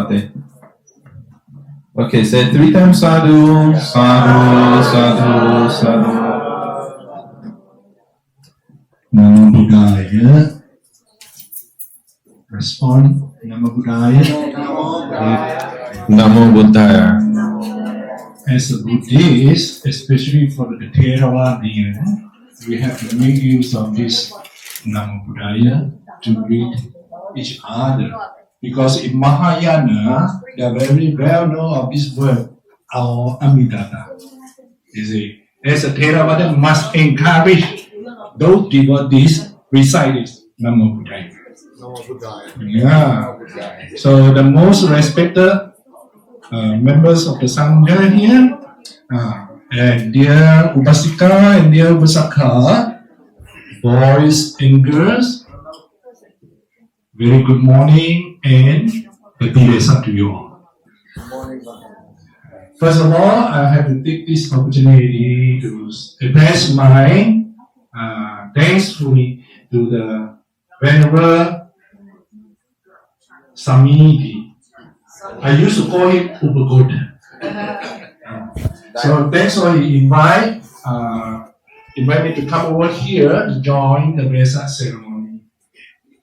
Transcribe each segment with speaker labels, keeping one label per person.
Speaker 1: Pate. Okay, say 3 times sadhu, sadhu, sadhu, sadhu.
Speaker 2: Namo Buddhaya. Respond. Namo Buddhaya.
Speaker 1: Namo Buddhaya.
Speaker 2: As a Buddhist, especially for the Theravadian, we have to make use of this Namo Buddhaya to greet each other. Because in Mahayana, they are very well known of this word, our Amitabha. You see, as a Theravada must encourage those devotees recite this Namo Buddhaya. Yeah. So the most respected members of the Sangha here, and dear Upasika and dear Upasaka, boys and girls, very good morning and happy lesson to you all. First of all, I have to take this opportunity to address my thanks to the Venerable Samiti. I used to call him Upagoda. So thanks for the invite me to come over here to join the Vesak ceremony.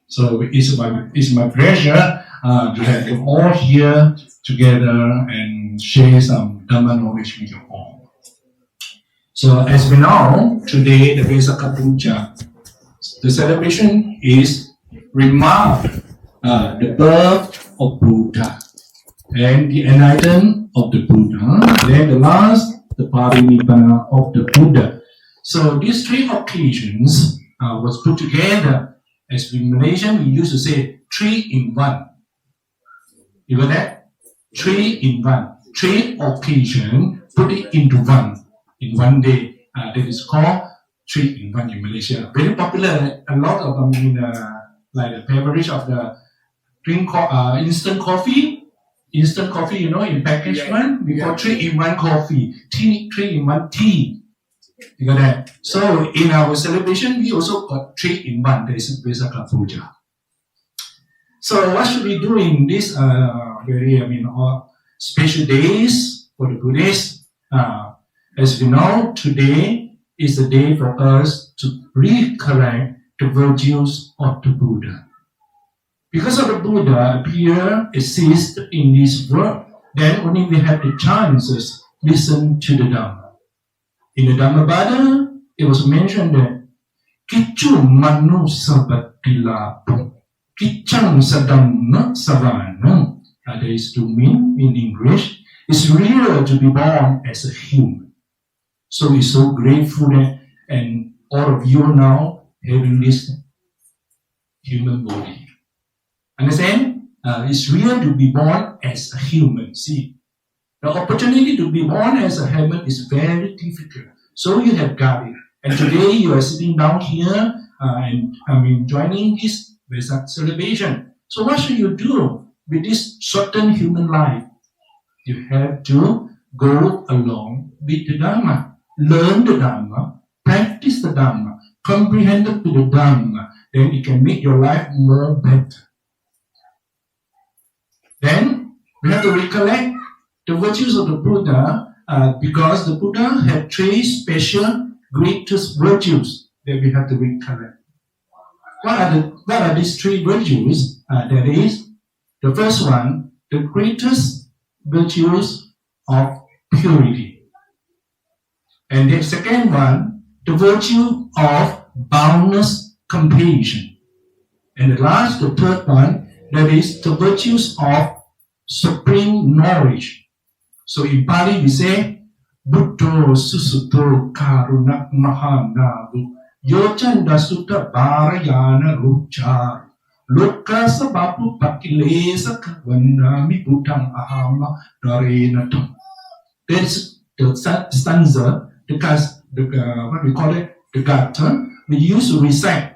Speaker 2: So it's my pleasure to have you all here together and share some Dhamma knowledge with you all. So as we know, today the Vesaka Puja, the celebration is remark the birth of Buddha and the enlightenment of the Buddha, then the last, the Parinibbana of the Buddha. So these 3 occasions was put together. As in Malaysian, we used to say 3 in 1. You got that? 3 in 1. 3 occasions, put it into 1 in 1 day. That is called 3 in 1 in Malaysia. Very popular. A lot of them in like the beverage of the drink instant coffee. Instant coffee, you know, in package one, we call 3 in 1 coffee, 3 in 1 tea. You got that? So in our celebration, we also got 3 in 1. That is Vesaka Puja. So what should we do in this special days for the Buddhists? As we know, today is the day for us to recollect the virtues of the Buddha. Because of the Buddha appear, exist in this world, then only we have the chances listen to the Dhamma. In the Dhammapada, it was mentioned that Kichu Manu Sabatila Kichang Sadamna Savana, that is to mean in English, it's real to be born as a human. So we're so grateful that, and all of you now having this human body. Understand? It's real to be born as a human. See, the opportunity to be born as a human is very difficult. So you have got it. And today you are sitting down here and joining this Vesak celebration. So what should you do with this shortened human life? You have to go along with the Dhamma, learn the Dhamma, practice the Dhamma, comprehend the Dhamma. Then it can make your life more better. Then we have to recollect the virtues of the Buddha because the Buddha had 3 special greatest virtues that we have to recollect. What are these 3 virtues? That is, the first one, the greatest virtues of purity. And the second one, the virtue of boundless compassion. And the last, the third one, that is the virtues of supreme knowledge. So in Pali we say, Buddho Susuto Karuna Mahanabu Yochanda Sutta Barayana Rucha Loka Sabapu Pakilesa Kavanami Butang Ahama Darenatum. That's the stanza, what we call it, the gatha, we used to recite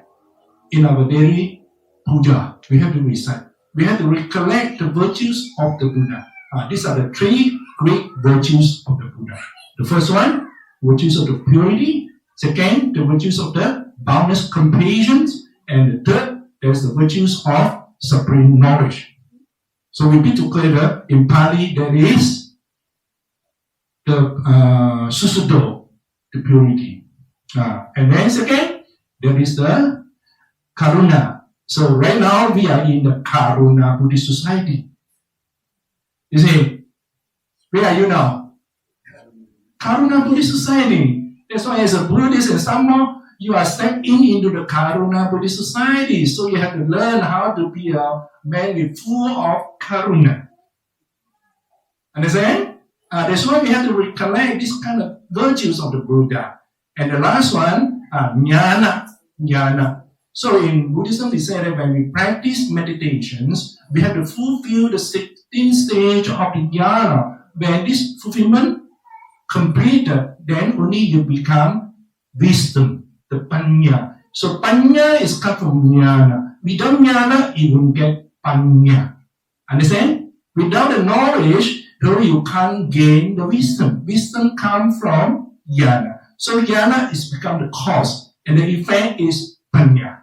Speaker 2: in our daily puja. We have to recite. We have to recollect the virtues of the Buddha. These are the 3 great virtues of the Buddha. The first one, virtues of the purity. Second, the virtues of the boundless compassion. And the third, there's the virtues of supreme knowledge. So we repeat together. In Pali, there is the Susudo, the purity. And then second, there is the Karuna. So right now we are in the Karuna Buddhist society. You see, where are you now? Karuna Buddhist society. That's why as a Buddhist and somehow you are stepping into the Karuna Buddhist society. So you have to learn how to be a man with full of Karuna. Understand? That's why we have to recollect this kind of virtues of the Buddha. And the last one, jnana. So in Buddhism, we say that when we practice meditations, we have to fulfill the 16 stage of the jnana. When this fulfillment completed, then only you become wisdom, the panya. So panya is come from jnana. Without jnana, you won't get panya. Understand? Without the knowledge, you can't gain the wisdom. Wisdom comes from jnana. So jnana is become the cause, and the effect is panya.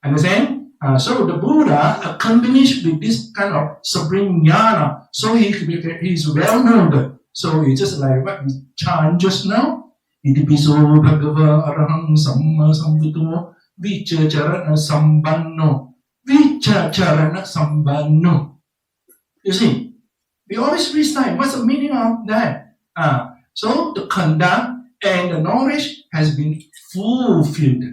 Speaker 2: Understand? So the Buddha accompanied with this kind of supreme jnana. So he is well known. So it's just like what we chant just now. Itipiso bhagava araham samma sambuddho vichacharana sambanno. Vichacharana sambanno. You see, we always recite what's the meaning of that. So the conduct and the knowledge has been fulfilled.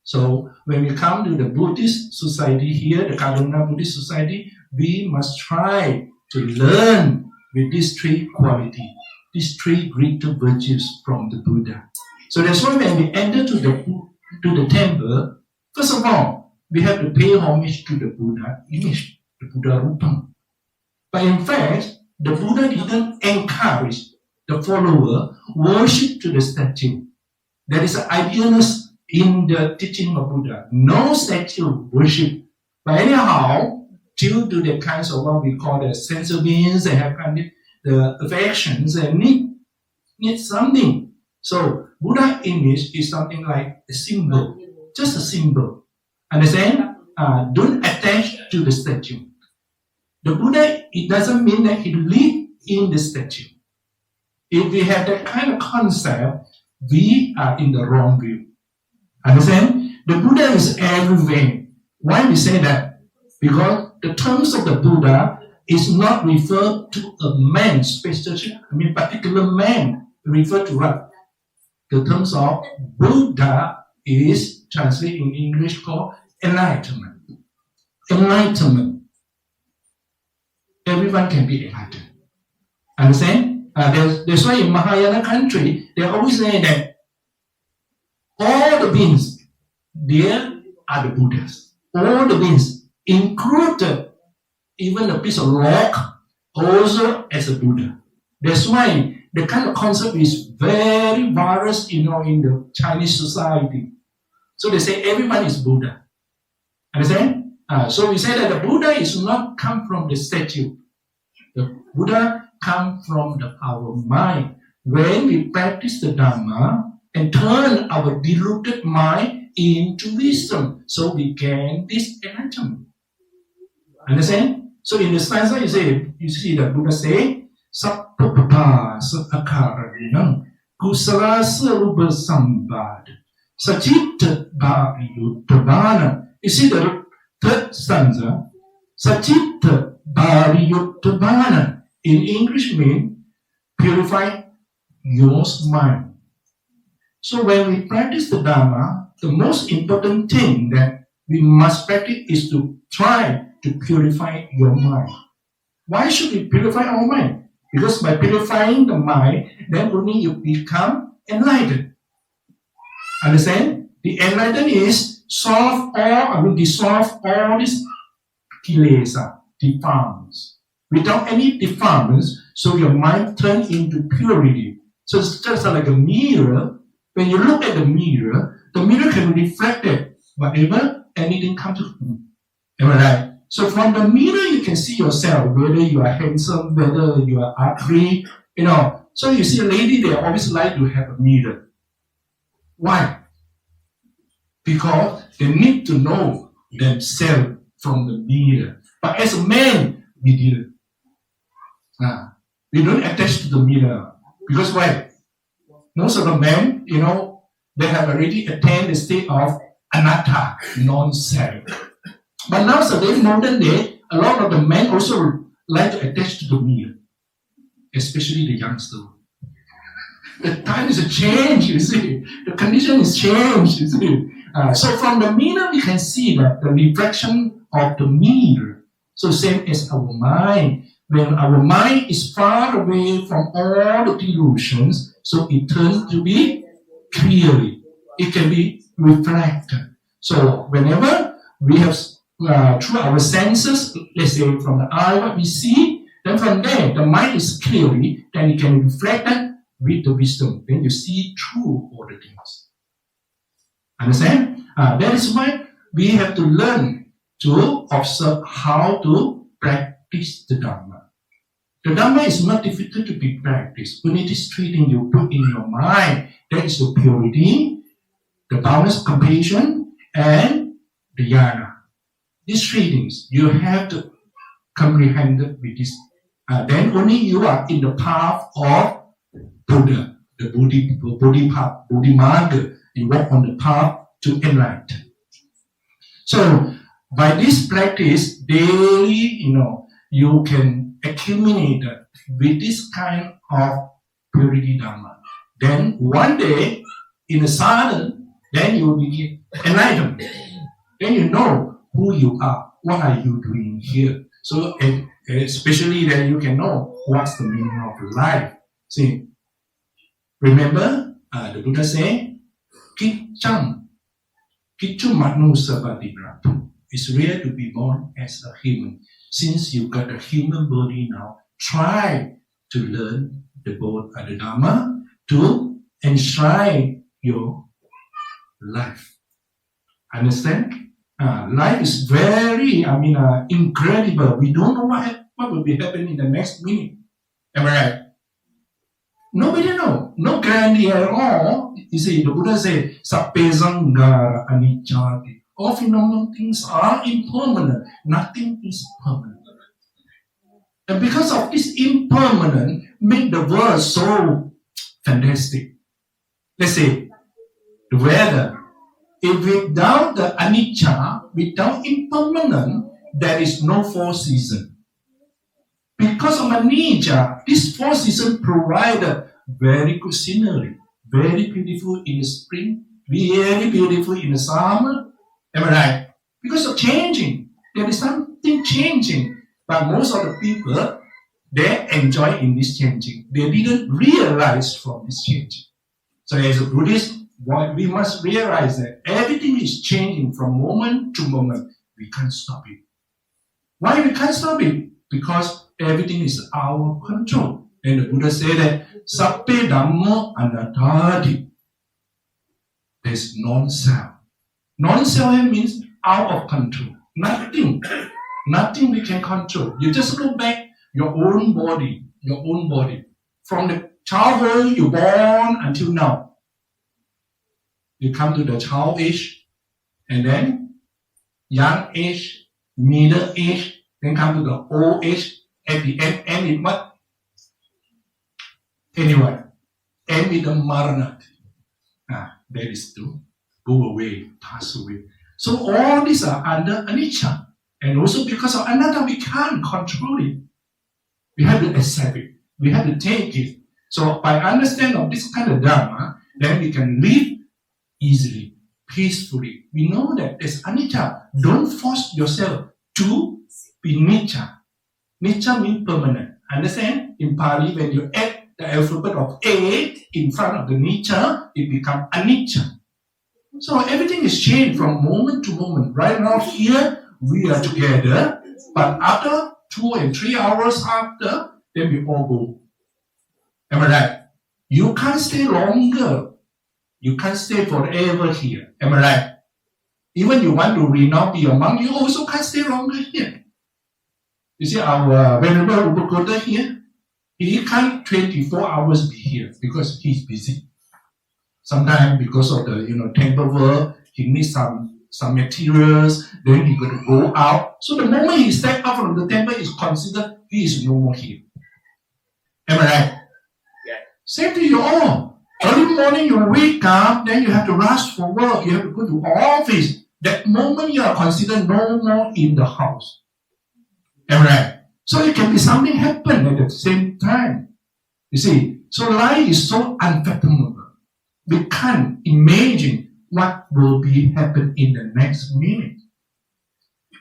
Speaker 2: So when we come to the Buddhist society here, the Karuna Buddhist society, we must try to learn with these three qualities, these three greater virtues from the Buddha. So that's why when we enter to the temple, first of all, we have to pay homage to the Buddha image, the Buddha Rupa. But in fact, the Buddha didn't encourage the follower worship to the statue. There is an idealness in the teaching of Buddha. No statue worship. But anyhow, due to the kinds of what we call the sensory beings, they have kind of the affections and need something. So Buddha image is something like a symbol, just a symbol. Understand? Don't attach to the statue. The Buddha, it doesn't mean that he lived in the statue. If we have that kind of concept, we are in the wrong view. Understand? The Buddha is everywhere. Why we say that? Because the terms of the Buddha is not referred to a man, particular man. Refer to what? The terms of Buddha is translated in English called enlightenment. Enlightenment. Everyone can be enlightened. Understand? That's why in Mahayana country, they always say that all the beings, there are the Buddhas. All the beings, included even a piece of rock, also as a Buddha. That's why the kind of concept is very various, in the Chinese society. So they say everyone is Buddha. Understand? So we say that the Buddha is not come from the statue. The Buddha comes from our mind. When we practice the Dhamma and turn our deluded mind into wisdom, so we gain this enlightenment. Understand? So in the stanza, you see that Buddha say, Sappapapa Sakakaranam Kusala Sarupa Sambad Sachitta Bhariyuttabana. You see the third stanza, Sachitta Bhariyuttabana. In English means purify your mind. So when we practice the Dhamma, the most important thing that we must practice is to try to purify your mind. Why should we purify our mind? Because by purifying the mind, then only you become enlightened. Understand? The enlightened is dissolve all these kilesa, defilements. Without any defilements, so your mind turns into purity. So it's just like a mirror. When you look at the mirror can reflect it. Whatever, anything comes to you. Am I right? So from the mirror, you can see yourself, whether you are handsome, whether you are ugly, So you see a lady, they always like to have a mirror. Why? Because they need to know themselves from the mirror. But as a man, we didn't. We don't attach to the mirror. Because why? Most of the men, they have already attained the state of anatta, non-self. But nowadays, modern day, a lot of the men also like to attach to the mirror, especially the youngster. The time is a change, you see. The condition is changed, you see. So from the mirror, we can see that the reflection of the mirror. So same as our mind. When our mind is far away from all the delusions, so it turns to be clearly. It can be reflected. So whenever we have, through our senses, let's say from the eye, what we see, then from there, the mind is clearly, then it can reflect that with the wisdom. Then you see through all the things. Understand? That is why we have to learn to observe how to practice the Dhamma. The Dhamma is not difficult to be practiced. When it is treating you, put in your mind, that is the purity, the boundless compassion, and the jhana. These three things, you have to comprehend with this. Then only you are in the path of Buddha, the Bodhimarga. You walk on the path to enlighten. So, by this practice, daily, you can accumulate with this kind of purity Dhamma. Then one day, in a sadhana, then you will be enlightened. Then you know who you are, what are you doing here. So, especially then you can know what's the meaning of life. See, remember, the Buddha said, Kicham, Kichu Manu Sabati Bratu. It's rare to be born as a human. Since you got a human body now, try to learn the Dhamma to enshrine your life. Understand? Life is very, incredible. We don't know what will be happening in the next minute. Am I right? Nobody know. No guarantee at all. You see, the Buddha said, Sappe Sanghara Anicca. All phenomenal things are impermanent. Nothing is permanent. And because of this impermanent, make the world so fantastic. Let's say, the weather. If without the anicca, without impermanent, there is no four seasons. Because of anicca, this four seasons provide a very good scenery. Very beautiful in the spring, very beautiful in the summer. Am I right? Because of changing. There is something changing. But most of the people, they enjoy in this changing. They didn't realize from this changing. So as a Buddhist, we must realize that everything is changing from moment to moment. We can't stop it. Why we can't stop it? Because everything is our control. And the Buddha said that, Sappe Dhamma Anattati. There's non-self. Non-self means out of control. Nothing we can control. You just look back your own body. From the childhood you born until now. You come to the child age, and then young age, middle age, then come to the old age. At the end with what? Anyway, end with the marana. That is to go away, pass away. So all these are under anicca. And also because of anatta, we can't control it. We have to accept it. We have to take it. So by understanding of this kind of Dhamma, then we can live easily, peacefully. We know that there's anicca. Don't force yourself to be nicca. Nicca means permanent. Understand? In Pali, when you add the alphabet of A in front of the nicca, it becomes anicca. So everything is changed from moment to moment. Right now here, we are together, but after 2 and 3 hours after, then we all go. Am I right? You can't stay longer. You can't stay forever here. Am I right? Even you want to renounce be a monk, you also can't stay longer here. You see our Venerable Upakoda here, he can't 24 hours be here because he's busy. Sometimes because of the temple work, he needs some some materials, then he's going to go out. So the moment he steps out from the temple, is considered he is no more here. Am I right? Yeah. Same to you all. Early morning you wake up, then you have to rush for work, you have to go to office. That moment you are considered no more in the house. Am I right? So it can be something happen at the same time. You see, so life is so unfathomable. We can't imagine what will be happen in the next minute.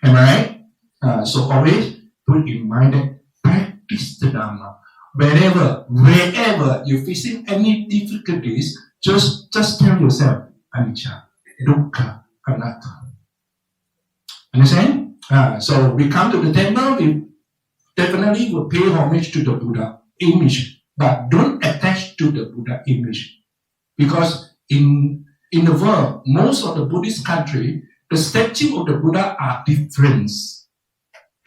Speaker 2: Am I right? So always put in mind that practice the Dharma. Wherever you're facing any difficulties, just tell yourself, anicca, dukkha, anatta. Understand? So we come to the temple, we definitely will pay homage to the Buddha image, but don't attach to the Buddha image. Because in the world, most of the Buddhist country, the statue of the Buddha are different.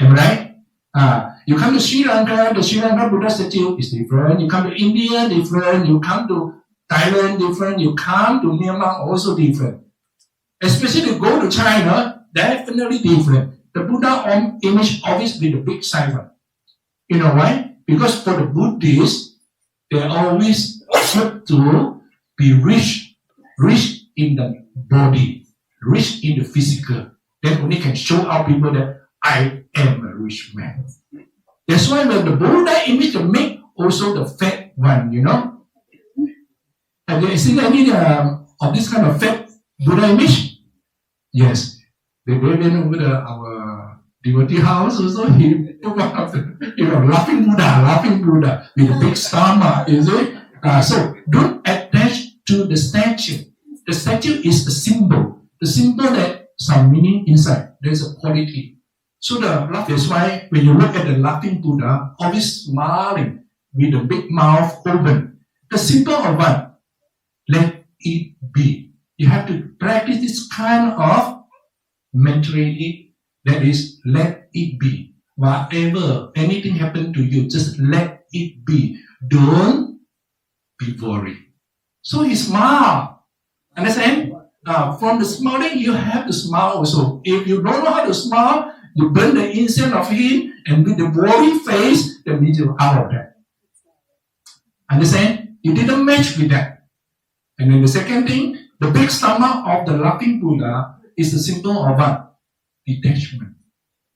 Speaker 2: Am I right? You come to Sri Lanka, the Sri Lanka Buddha statue is different. You come to India, different. You come to Thailand, different. You come to Myanmar, also different. Especially you go to China, definitely different. The Buddha image always be the big cipher. You know why? Because for the Buddhists, they always have to be rich in the body, rich in the physical. Then only can show out people that I am a rich man. That's why when the Buddha image they make also the fat one, you know. Have you seen any of this kind of fat Buddha image? Yes. They went over our devotee house also. He put one of the, laughing Buddha with a big stomach, is it? So don't attach to the statue. The statue is a symbol. The symbol that some meaning inside. There's a quality. So that's why when you look at the laughing Buddha, always smiling with a big mouth open. The symbol of what? Let it be. You have to practice this kind of mentality. That is, let it be. Whatever, anything happen to you, just let it be. Don't be worried. So he smiled. Understand? From the smiling, you have to smile also. If you don't know how to smile, you burn the incense of him, and with the worry face, that means you're out of that. Understand? You didn't match with that. And then the second thing, the big stomach of the laughing Buddha is the symbol of what? Detachment.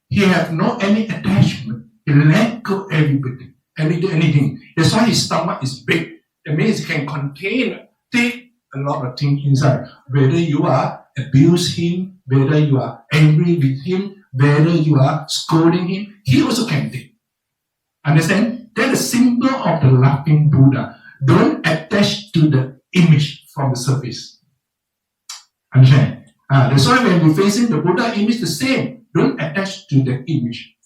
Speaker 2: He have no any attachment. He let go everything, anything. That's why his stomach is big. That means it can take a lot of things inside. Whether you are abuse him, whether you are angry with him, whether you are scolding him, he also can take. Understand? That's the symbol of the laughing Buddha. Don't attach to the image from the surface. Understand? That's why when we're facing the Buddha image, the same. Don't attach to the image.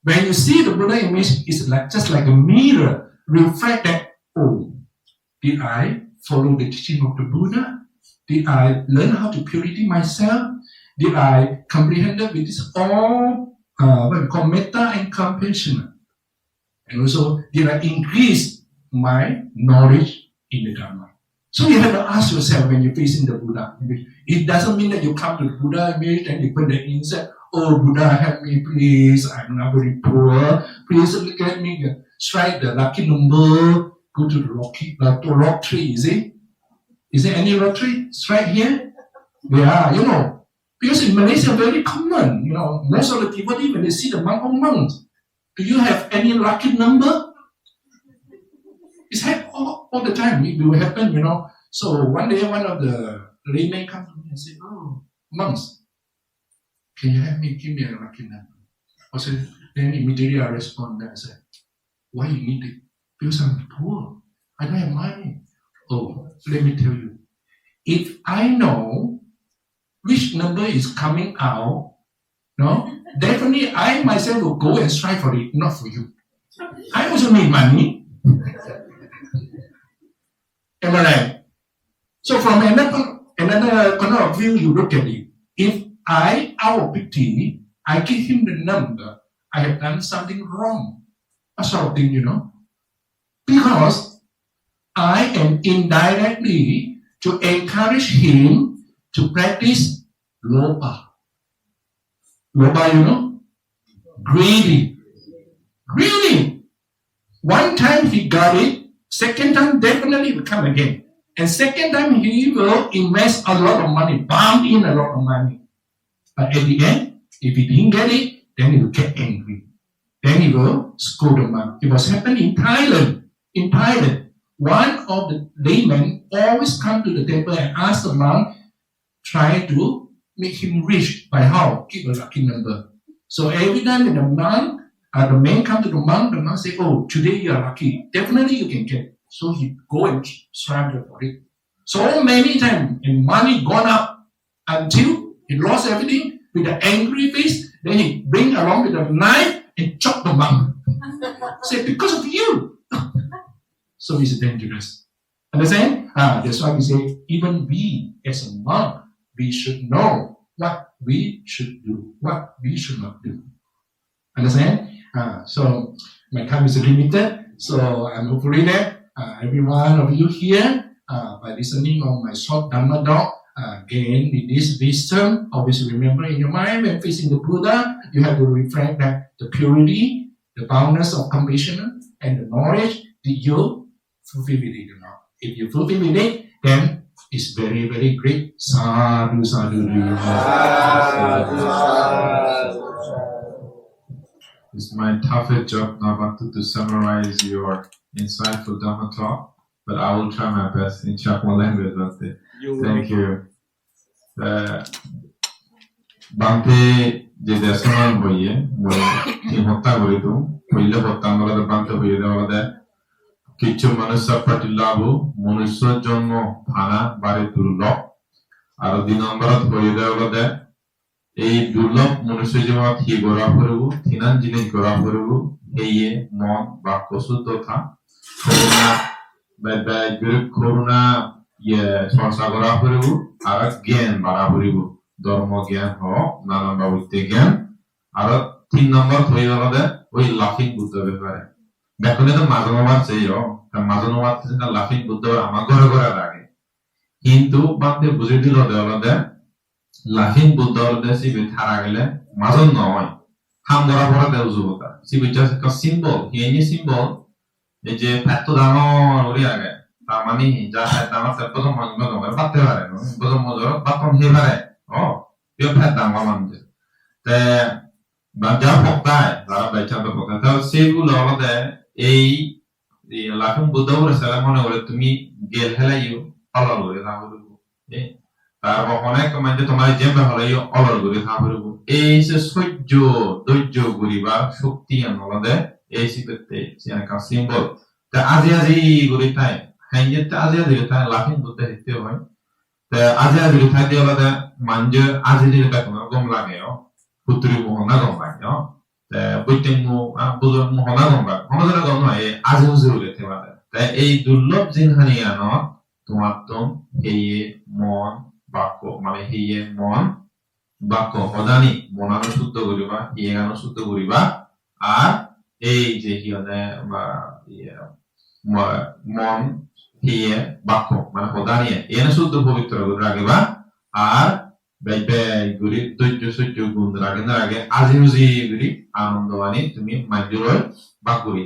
Speaker 2: When you see the Buddha image, it's just like a mirror. Reflect that, oh, did I follow the teaching of the Buddha? Did I learn how to purify myself? Did I comprehend with this all what we call metta and compassion? And also, did I increase my knowledge in the Dharma? So you have to ask yourself when you're facing the Buddha image. It doesn't mean that you come to the Buddha image and you put the incense. Oh, Buddha, help me, please. I'm not very poor. Please let me strike the lucky number. Go to the rock tree, is it? Is there any rock tree? Strike here? Yeah, because in Malaysia, very common, most of the people, even they see the monks. Do you have any lucky number? It's happened all the time. It will happen, So one day, one of the laymen comes to me and said, oh, monks, can you help me, give me a lucky number? I said, then immediately I respond and said, why you need it? Because I'm poor. I don't have money. Oh, let me tell you. If I know which number is coming out, definitely I myself will go and strive for it, not for you. I also need money. Am I right? So from another corner of view, you look at it. If I, out of pity, I give him the number, I have done something wrong. That sort of thing, Because I am indirectly to encourage him to practice Loba. Loba, you know? Greedy. Greedy. One time he got it, second time definitely will come again. And second time he will invest a lot of money, pump in a lot of money. But at the end, if he didn't get it, then he will get angry. Then he will scold the monk. It was happening in Thailand. In Thailand, one of the laymen always come to the temple and ask the monk, try to make him rich by how? Give a lucky number. So every time when the man come to the monk say, oh, today you are lucky. Definitely you can get it. So he go and strive for it. So many times, and money gone up until he lost everything with an angry face. Then he bring along with a knife and chop the monk. Say, because of you. So it's dangerous. Understand? That's why we say, even we as a monk, we should know what we should do, what we should not do. Understand? So my time is limited. So I'm hopefully that every one of you here, by listening on my short Dhamma talk, gain with this wisdom. Always remember in your mind when facing the Buddha, you have to reflect that the purity, the boundless of compassion, and the knowledge that you fulfill with it or not. If you fulfill with it, then it's very, very great. Sadhu, sadhu.
Speaker 1: It's my toughest job now to summarize your insightful Dhamma talk, but I will try my best in Chakma language. Thank you. Bante je desaman hoye, tim hotta goridu, hoile hotta amara bante hoye de কিছু মানুষের প্রতি লাভ মনুষ্যর জন্ম ভানা বারে দুর্লভ আর 2 নম্বরত হয়ে দেওয়া এই দুর্লভ মনুষ্য জীবনত হি গড়া ফুরবু থিনান জিনিস গড়া ফুরবু হেয়ে মন বাক্য শুদ্ধতা করুণা চর্চা গড়া ফুরবু আর জ্ঞান বাড়া ফুরবু ধর্ম জ্ঞান হ নানান বাবুতে জ্ঞান আর 3 নম্বর হয়ে দেওয়া ওই লাফিং বুদ্ধ ব্যাপারে ব্যাকরণে তো মাজনমার চেয়েও মাজনমার থেকে লাফিং বুদ্ধ আমার ঘরে ঘরে লাগে কিন্তু বাদে বুঝে দিল দেওয়া লাফিং বুদ্ধ সিবি থারা গেলে মাজন নয় হাম ধরা পড়া দেও যুবতা সিবি জাস্ট একটা সিম্বল হিনি সিম্বল এই যে এত ডাঙর ওরি আগে তার মানে যা ডাঙর সব প্রথম মানব নয় বাতে পারে না প্রথম মজর বাতন হে পারে ও ইও ফেত ডাঙর মানে তে বাজা ফক্তায় যারা বেচা তো ফক্তায় তাহলে সেগুলো হলো এই লাফিং বুদ্ধ বলে সালাম মনে করে তুমি গেল হেলাইও অলর করে থাকবো তারপর অনেক মানে তোমার যেমন হলাইও অলর করে থাকবো এই যে সহ্য ধৈর্য করিবা শক্তি আনলদে এই সিপতে একটা সিম্বল তা আজি করে তাই হাইজেতে আজি তাই লাফিং বুদ্ধ হইতে হয় তা আজি তাই দিওলাদে মানজে আজি দিলে কোনো গম লাগেও পুত্রি মোহনা গম লাগে বৈতন্য বুধর মোহনা গম্বা মনোজনা গম নয় আজ হুজুরে থেবাদে তাই এই দুর্লভ জিনহানি আনত তোমার তো হেয়ে মন বাক্য মানে হেয়ে মন বাক্য হদানি মনানো শুদ্ধ করিবা হিয়ে গানো শুদ্ধ করিবা আর এই যে হিয়নে মন হিয়ে বাক্য মানে হদানি এনে শুদ্ধ পবিত্র করে রাখিবা আর গুরি ধৈর্য সহ্য গুণ রাখেন আগে আজি হুজি গুরি আনন্দবাণী তুমি মাইজুর বাকুরি